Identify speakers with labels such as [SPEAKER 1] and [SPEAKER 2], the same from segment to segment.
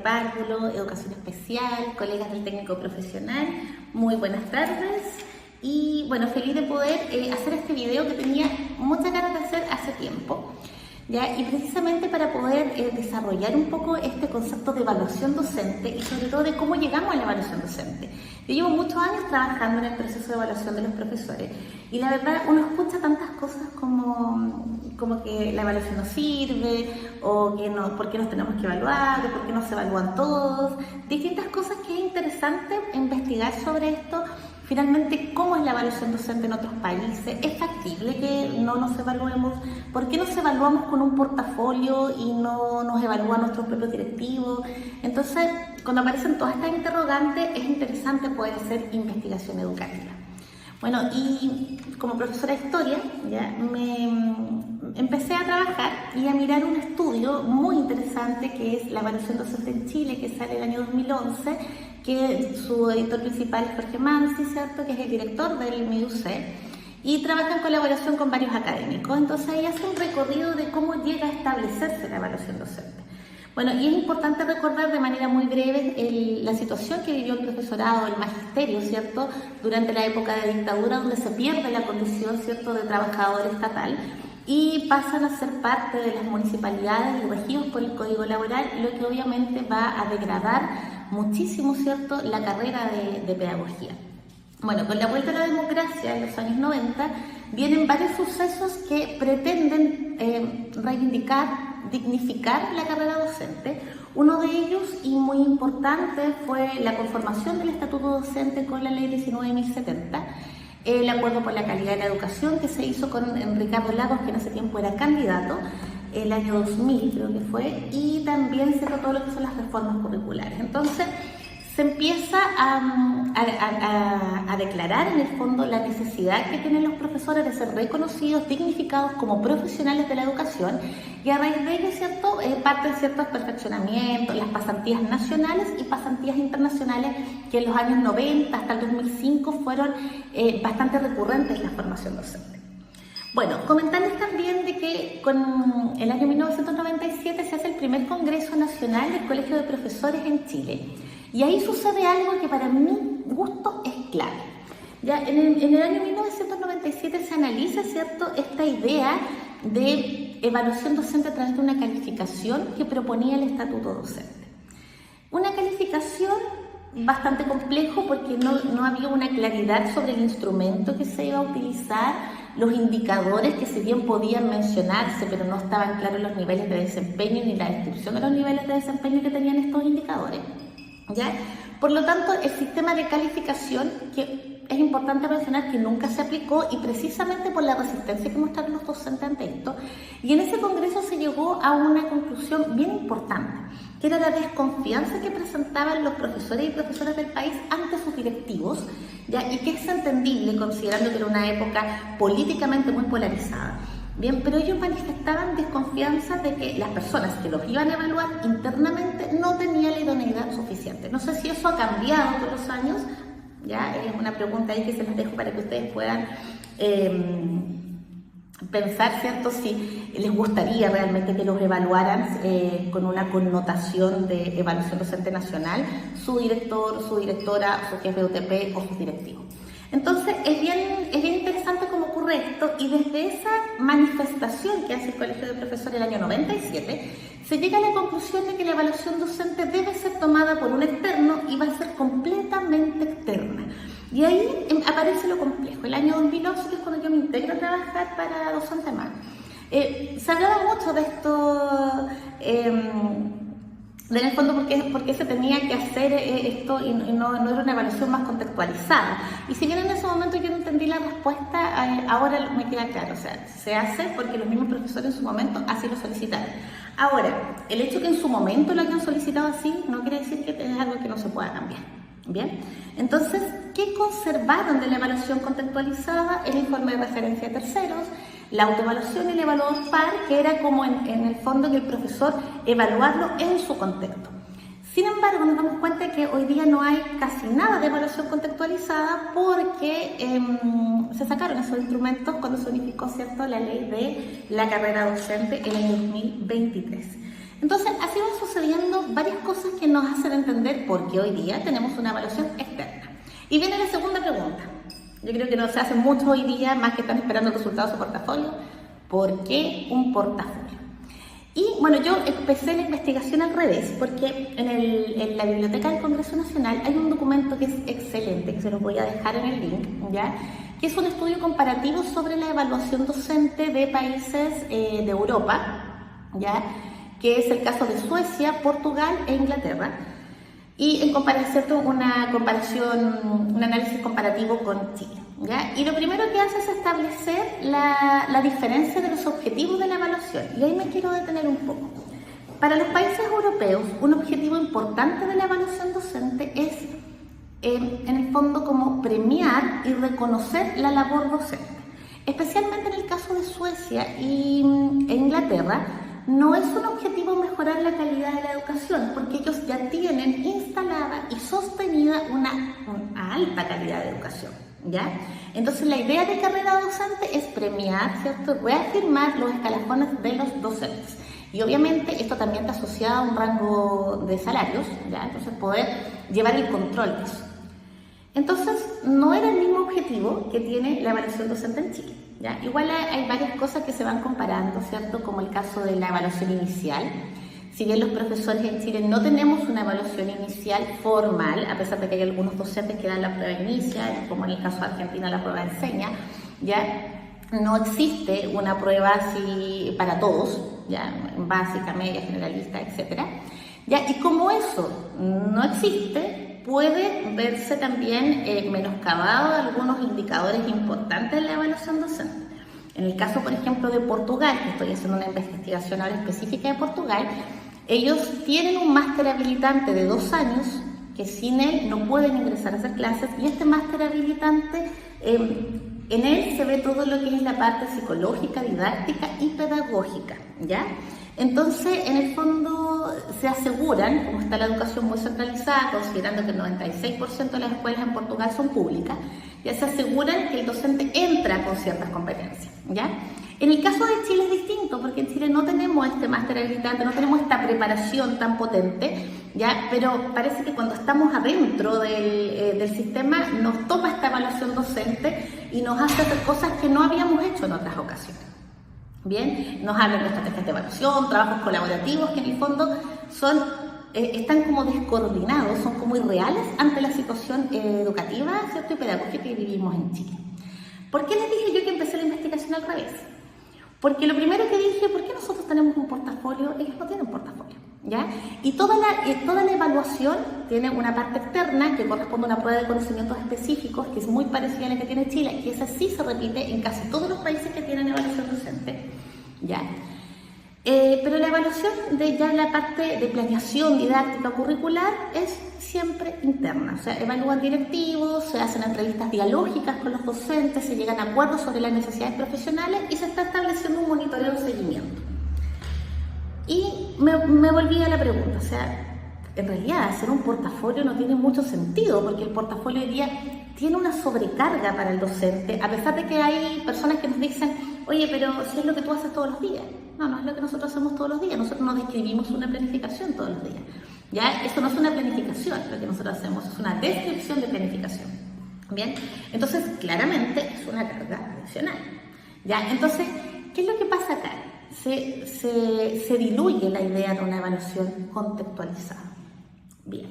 [SPEAKER 1] párvulo, educación especial, colegas del técnico profesional, muy buenas tardes. Y bueno, feliz de poder hacer este video que tenía muchas ganas de hacer hace tiempo, ¿ya? Y precisamente para poder desarrollar un poco este concepto de evaluación docente y sobre todo de cómo llegamos a la evaluación docente. Yo llevo muchos años trabajando en el proceso de evaluación de los profesores y la verdad uno escucha tantas cosas como que la evaluación no sirve, o que no, por qué nos tenemos que evaluar, o por qué no se evalúan todos, distintas cosas que es interesante investigar sobre esto. Finalmente, ¿cómo es la evaluación docente en otros países? ¿Es factible que no nos evaluemos? ¿Por qué nos evaluamos con un portafolio y no nos evalúan nuestros propios directivos? Entonces, cuando aparecen todas estas interrogantes, es interesante poder hacer investigación educativa. Bueno, y como profesora de historia, ya me empecé a trabajar y a mirar un estudio muy interesante que es la evaluación docente en Chile, que sale el año 2011, que su editor principal es Jorge Mansi, ¿cierto?, que es el director del MIUC, y trabaja en colaboración con varios académicos. Entonces ahí hace un recorrido de cómo llega a establecerse la evaluación docente. Bueno, y es importante recordar de manera muy breve la situación que vivió el profesorado, el magisterio, ¿cierto?, durante la época de dictadura, donde se pierde la condición, ¿cierto?, de trabajador estatal y pasan a ser parte de las municipalidades y regidos por el Código Laboral, lo que obviamente va a degradar muchísimo, ¿cierto?, la carrera de pedagogía. Bueno, con la vuelta a la democracia en los años 90 vienen varios sucesos que pretenden reivindicar, dignificar la carrera docente. Uno de ellos, y muy importante, fue la conformación del Estatuto Docente con la Ley 19.070, el Acuerdo por la Calidad de la Educación que se hizo con Ricardo Lagos, que en ese tiempo era candidato, el año 2000 creo que fue, y también se trató lo que son las reformas curriculares. Entonces, se empieza a declarar en el fondo la necesidad que tienen los profesores de ser reconocidos, dignificados como profesionales de la educación, y a raíz de ello, ¿cierto?, parten ciertos perfeccionamientos, las pasantías nacionales y pasantías internacionales que en los años 90 hasta el 2005 fueron bastante recurrentes en la formación docente. Bueno, comentarles también de que con el año 1997 se hace el primer Congreso Nacional del Colegio de Profesores en Chile. Y ahí sucede algo que para mi gusto es clave. Ya en el año 1997 se analiza, ¿cierto?, esta idea de evaluación docente a través de una calificación que proponía el Estatuto Docente. Una calificación bastante complejo porque no había una claridad sobre el instrumento que se iba a utilizar, los indicadores que si bien podían mencionarse, pero no estaban claros los niveles de desempeño ni la descripción de los niveles de desempeño que tenían estos indicadores, ¿ya? Por lo tanto, el sistema de calificación, que es importante mencionar que nunca se aplicó y precisamente por la resistencia que mostraron los docentes ante esto, y en ese congreso se llegó a una conclusión bien importante, que era la desconfianza que presentaban los profesores y profesoras del país ante sus directivos, ¿ya? Y que es entendible considerando que era una época políticamente muy polarizada. Bien, pero ellos manifestaban desconfianza de que las personas que los iban a evaluar internamente no tenían la idoneidad suficiente. No sé si eso ha cambiado con los años, ya es una pregunta ahí que se las dejo para que ustedes puedan pensar, ¿cierto?, si les gustaría realmente que los evaluaran con una connotación de evaluación docente nacional, su director, su directora, su jefe de UTP o sus directivos. Entonces, es bien interesante cómo ocurre esto, y desde esa manifestación que hace el Colegio de Profesores el año 97, se llega a la conclusión de que la evaluación docente debe ser tomada por un externo y va a ser completamente externa. Y ahí aparece lo complejo. El año 2011, que es cuando yo me integro a trabajar para Docente Más, se hablaba mucho de esto, en el fondo porque se tenía que hacer esto y no era una evaluación más contextualizada. Y si bien en ese momento yo no entendí la respuesta, ahora me queda claro, o sea, se hace porque los mismos profesores en su momento así lo solicitaron. Ahora, el hecho que en su momento lo hayan solicitado así no quiere decir que es algo que no se pueda cambiar. Bien, entonces, ¿qué conservaron de la evaluación contextualizada? El informe de referencia de terceros, la autoevaluación y el evaluador par, que era como en el fondo que el profesor evaluarlo en su contexto. Sin embargo, nos damos cuenta de que hoy día no hay casi nada de evaluación contextualizada porque se sacaron esos instrumentos cuando se unificó, ¿cierto?, la ley de la carrera docente en el 2023. Entonces, así van sucediendo varias cosas que nos hacen entender por qué hoy día tenemos una evaluación externa. Y viene la segunda pregunta. Yo creo que no se hace mucho hoy día, más que están esperando el resultado de su portafolio. ¿Por qué un portafolio? Y bueno, yo empecé la investigación al revés, porque en la Biblioteca del Congreso Nacional hay un documento que es excelente, que se los voy a dejar en el link, ¿ya? Que es un estudio comparativo sobre la evaluación docente de países de Europa, ¿ya? Que es el caso de Suecia, Portugal e Inglaterra. Y en comparación, un análisis comparativo con Chile, ¿ya? Y lo primero que hace es establecer la diferencia de los objetivos de la evaluación. Y ahí me quiero detener un poco. Para los países europeos, un objetivo importante de la evaluación docente es, en el fondo, como premiar y reconocer la labor docente. Especialmente en el caso de Suecia e Inglaterra, no es un objetivo mejorar la calidad de la educación, porque ellos ya tienen instalada y sostenida una alta calidad de educación, ¿ya? Entonces la idea de carrera docente es premiar, ¿cierto? Reafirmar los escalafones de los docentes. Y obviamente esto también está asociado a un rango de salarios, ¿ya? Entonces poder llevar el control de eso. Entonces no era el mismo objetivo que tiene la evaluación docente en Chile, ¿ya? Igual hay varias cosas que se van comparando, ¿cierto? Como el caso de la evaluación inicial. Si bien los profesores en Chile no tenemos una evaluación inicial formal, a pesar de que hay algunos docentes que dan la prueba inicial, como en el caso de Argentina la prueba enseña, ¿ya? No existe una prueba así para todos, ¿ya? Básica, media, generalista, etc. ¿Ya? Y como eso no existe, puede verse también menoscabado algunos indicadores importantes de la evaluación docente. En el caso, por ejemplo, de Portugal, que estoy haciendo una investigación ahora específica de Portugal, ellos tienen un máster habilitante de 2 años, que sin él no pueden ingresar a hacer clases, y este máster habilitante, en él se ve todo lo que es la parte psicológica, didáctica y pedagógica, ¿ya? Entonces, en el fondo, se aseguran, como está la educación muy centralizada, considerando que el 96% de las escuelas en Portugal son públicas, ya se aseguran que el docente entra con ciertas competencias, ¿ya? En el caso de Chile es distinto, porque en Chile no tenemos este máster habilitante, no tenemos esta preparación tan potente, ¿ya? Pero parece que cuando estamos adentro del sistema nos toma esta evaluación docente y nos hace hacer cosas que no habíamos hecho en otras ocasiones. Bien, nos hablan de estrategias de evaluación, trabajos colaborativos que en el fondo están como descoordinados, son como irreales ante la situación educativa, ¿cierto? Y pedagógica que vivimos en Chile. ¿Por qué les dije yo que empecé la investigación al revés? Porque lo primero que dije, ¿por qué nosotros tenemos un portafolio? Ellos no tienen portafolio, ¿ya? Y toda la evaluación tiene una parte externa que corresponde a una prueba de conocimientos específicos, que es muy parecida a la que tiene Chile, y esa sí se repite en casi todos los países que tienen evaluación docente, ¿ya? Pero la evaluación de ya la parte de planeación didáctica curricular es siempre interna, o sea, evalúan directivos, se hacen entrevistas dialógicas con los docentes, se llegan a acuerdos sobre las necesidades profesionales y se está estableciendo un monitoreo de seguimiento. Y me volví a la pregunta, o sea, en realidad hacer un portafolio no tiene mucho sentido, porque el portafolio hoy día tiene una sobrecarga para el docente, a pesar de que hay personas que nos dicen, oye, pero si es lo que tú haces todos los días. No, no es lo que nosotros hacemos todos los días, nosotros no describimos una planificación todos los días. ¿Ya? Eso no es una planificación, lo que nosotros hacemos es una descripción de planificación. ¿Bien? Entonces, claramente es una carga adicional. ¿Ya? Entonces, ¿qué es lo que pasa acá? Se diluye la idea de una evaluación contextualizada. Bien.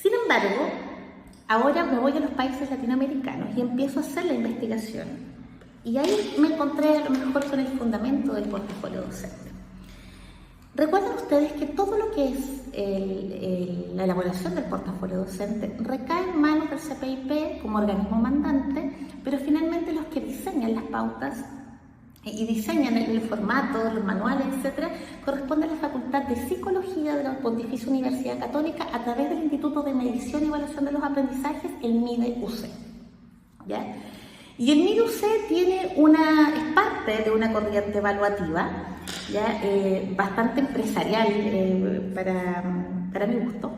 [SPEAKER 1] Sin embargo, ahora me voy a los países latinoamericanos y empiezo a hacer la investigación. Y ahí me encontré a lo mejor con el fundamento del portafolio docente. Recuerden ustedes que todo lo que es la elaboración del portafolio docente recae en manos del CPIP como organismo mandante, pero finalmente los que diseñan las pautas y diseñan el formato, los manuales, etc., corresponde a la Facultad de Psicología de la Pontificia Universidad Católica a través del Instituto de Medición y Evaluación de los Aprendizajes, el MIDE-UC. ¿Ya? Y el MIDE-UC es parte de una corriente evaluativa, ¿ya? Bastante empresarial para mi gusto.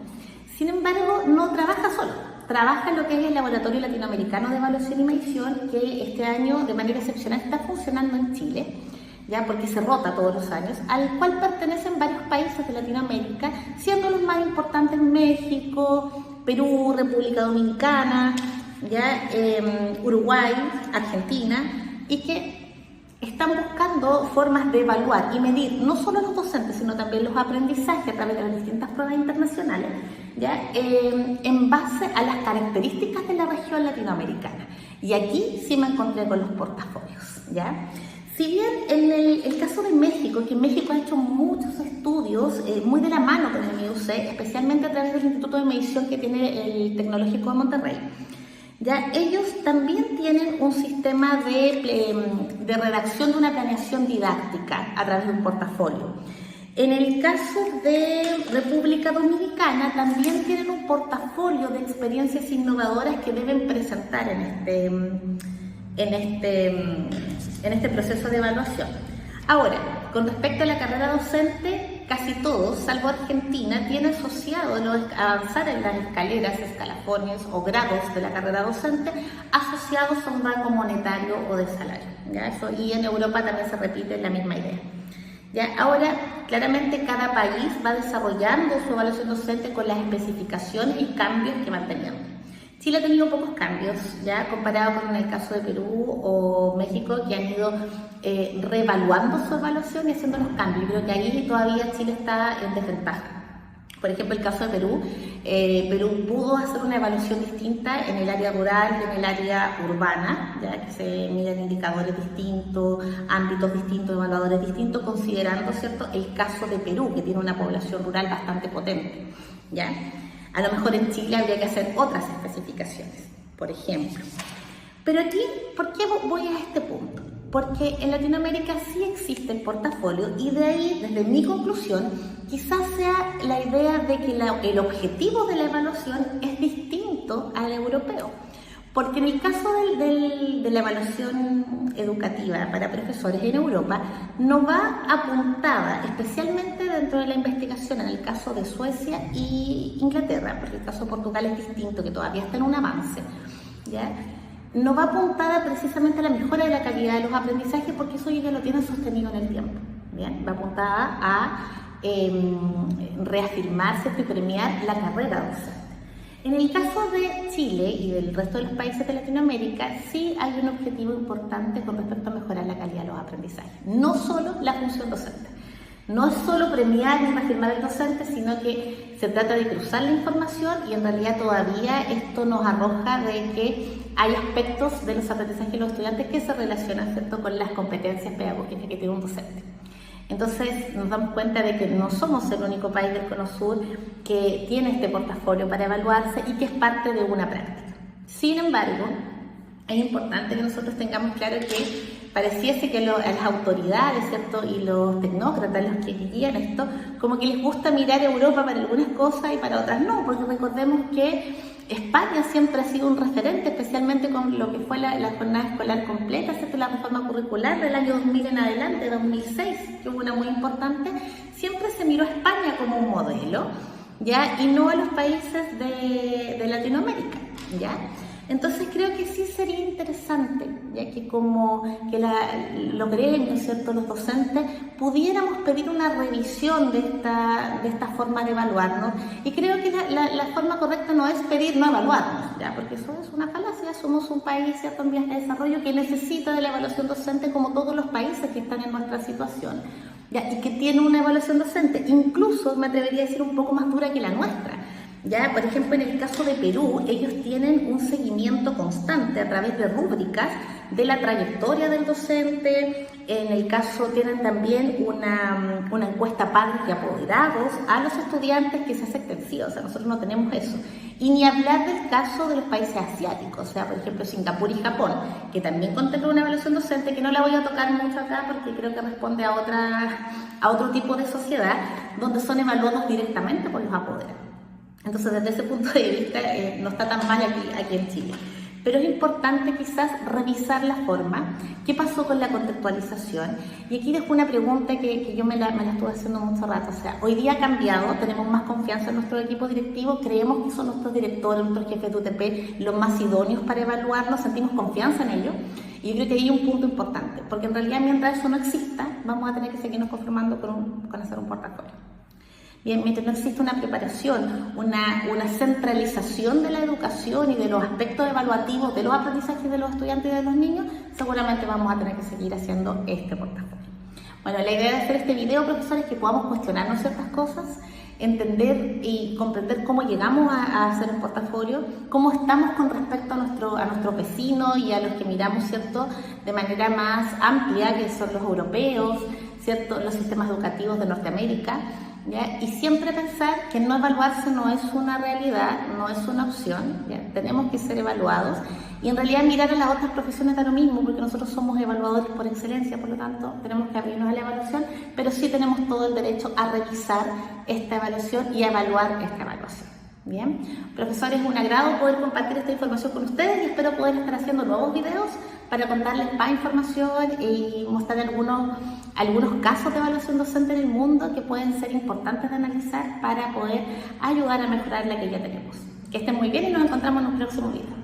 [SPEAKER 1] Sin embargo, no trabaja solo, trabaja en lo que es el Laboratorio Latinoamericano de Evaluación y Medición, que este año de manera excepcional está funcionando en Chile, ya porque se rota todos los años, al cual pertenecen varios países de Latinoamérica, siendo los más importantes México, Perú, República Dominicana, ya, Uruguay, Argentina, y que están buscando formas de evaluar y medir no solo los docentes, sino también los aprendizajes a través de las distintas pruebas internacionales, ¿ya? En base a las características de la región latinoamericana. Y aquí sí me encontré con los portafolios, ¿ya? Si bien en el caso de México, que México ha hecho muchos estudios muy de la mano con el MIUC, especialmente a través del Instituto de Medición que tiene el Tecnológico de Monterrey, ya, ellos también tienen un sistema de redacción de una planeación didáctica a través de un portafolio. En el caso de República Dominicana también tienen un portafolio de experiencias innovadoras que deben presentar en este proceso de evaluación. Ahora, con respecto a la carrera docente, casi todos, salvo Argentina, tienen asociado avanzar en las escaleras, escalafones o grados de la carrera docente asociados a un rango monetario o de salario, ¿ya? Eso, y en Europa también se repite la misma idea. ¿Ya? Ahora, claramente cada país va desarrollando su evaluación docente con las especificaciones y cambios que van teniendo. Chile ha tenido pocos cambios, ya comparado con el caso de Perú o México, que han ido reevaluando su evaluación y haciendo los cambios. Creo que ahí todavía Chile está en desventaja. Por ejemplo, el caso de Perú, Perú pudo hacer una evaluación distinta en el área rural y en el área urbana, ya que se miden indicadores distintos, ámbitos distintos, evaluadores distintos, considerando, ¿cierto?, el caso de Perú, que tiene una población rural bastante potente, ¿ya? A lo mejor en Chile habría que hacer otras especificaciones, por ejemplo. Pero aquí, ¿por qué voy a este punto? Porque en Latinoamérica sí existe el portafolio y de ahí, desde mi conclusión, quizás sea la idea de que el objetivo de la evaluación es distinto al europeo. Porque en el caso de la evaluación educativa para profesores en Europa, no va apuntada, especialmente dentro de la investigación, en el caso de Suecia y Inglaterra, porque el caso de Portugal es distinto, que todavía está en un avance, ¿ya? No va apuntada precisamente a la mejora de la calidad de los aprendizajes, porque eso ya lo tienen sostenido en el tiempo, ¿bien? Va apuntada a reafirmarse y premiar la carrera docente. En el caso de Chile y del resto de los países de Latinoamérica, sí hay un objetivo importante con respecto a mejorar la calidad de los aprendizajes. No solo la función docente, no es solo premiar ni reafirmar al docente, sino que se trata de cruzar la información y en realidad todavía esto nos arroja de que hay aspectos de los aprendizajes de los estudiantes que se relacionan, ¿cierto?, con las competencias pedagógicas que tiene un docente. Entonces nos damos cuenta de que no somos el único país del Cono Sur que tiene este portafolio para evaluarse y que es parte de una práctica. Sin embargo, es importante que nosotros tengamos claro que pareciese que las autoridades, ¿cierto?, y los tecnócratas, los que guían esto, como que les gusta mirar a Europa para algunas cosas y para otras no, porque recordemos que España siempre ha sido un referente, especialmente con lo que fue la jornada escolar completa, ¿cierto?, la reforma curricular del año 2000 en adelante, 2006, que hubo una muy importante. Siempre se miró a España como un modelo, ¿ya?, y no a los países de Latinoamérica, ¿ya? Entonces creo que sí sería interesante, ya que como que los gremios, ¿cierto?, los docentes, pudiéramos pedir una revisión de esta forma de evaluarnos. Y creo que la forma correcta no es pedir no evaluarnos, ¿ya?, porque eso es una falacia. Somos un país, ¿cierto?, en vías de desarrollo que necesita de la evaluación docente como todos los países que están en nuestra situación, ¿ya?, y que tiene una evaluación docente, incluso me atrevería a decir un poco más dura que la nuestra. Ya, por ejemplo, en el caso de Perú, ellos tienen un seguimiento constante a través de rúbricas de la trayectoria del docente. En el caso tienen también una encuesta padres y apoderados a los estudiantes que se hace extensiva. O sea, nosotros no tenemos eso. Y ni hablar del caso de los países asiáticos, o sea, por ejemplo, Singapur y Japón, que también contemplan una evaluación docente, que no la voy a tocar mucho acá porque creo que responde a otro tipo de sociedad, donde son evaluados directamente por los apoderados. Entonces, desde ese punto de vista, no está tan mal aquí en Chile. Pero es importante quizás revisar la forma, qué pasó con la contextualización. Y aquí dejo una pregunta que yo me la estuve haciendo mucho rato. O sea, hoy día ha cambiado, tenemos más confianza en nuestro equipo directivo, creemos que son nuestros directores, nuestros jefes de UTP los más idóneos para evaluarnos, sentimos confianza en ellos. Y yo creo que hay un punto importante, porque en realidad mientras eso no exista, vamos a tener que seguirnos conformando con hacer un portafolio. Bien, mientras no existe una preparación, una centralización de la educación y de los aspectos evaluativos de los aprendizajes de los estudiantes y de los niños, seguramente vamos a tener que seguir haciendo este portafolio. Bueno, la idea de hacer este video, profesores, es que podamos cuestionarnos ciertas cosas, entender y comprender cómo llegamos a hacer un portafolio, cómo estamos con respecto a nuestros vecinos y a los que miramos, ¿cierto?, de manera más amplia, que son los europeos, ¿cierto?, los sistemas educativos de Norteamérica, ¿ya? Y siempre pensar que no evaluarse no es una realidad, no es una opción, ¿ya? Tenemos que ser evaluados y en realidad mirar a las otras profesiones da lo mismo, porque nosotros somos evaluadores por excelencia, por lo tanto tenemos que abrirnos a la evaluación, pero sí tenemos todo el derecho a revisar esta evaluación y a evaluar esta evaluación. Bien, profesores, es un agrado poder compartir esta información con ustedes y espero poder estar haciendo nuevos videos para contarles más información y mostrar algunos casos de evaluación docente en el mundo que pueden ser importantes de analizar para poder ayudar a mejorar la que ya tenemos. Que estén muy bien y nos encontramos en un próximo video.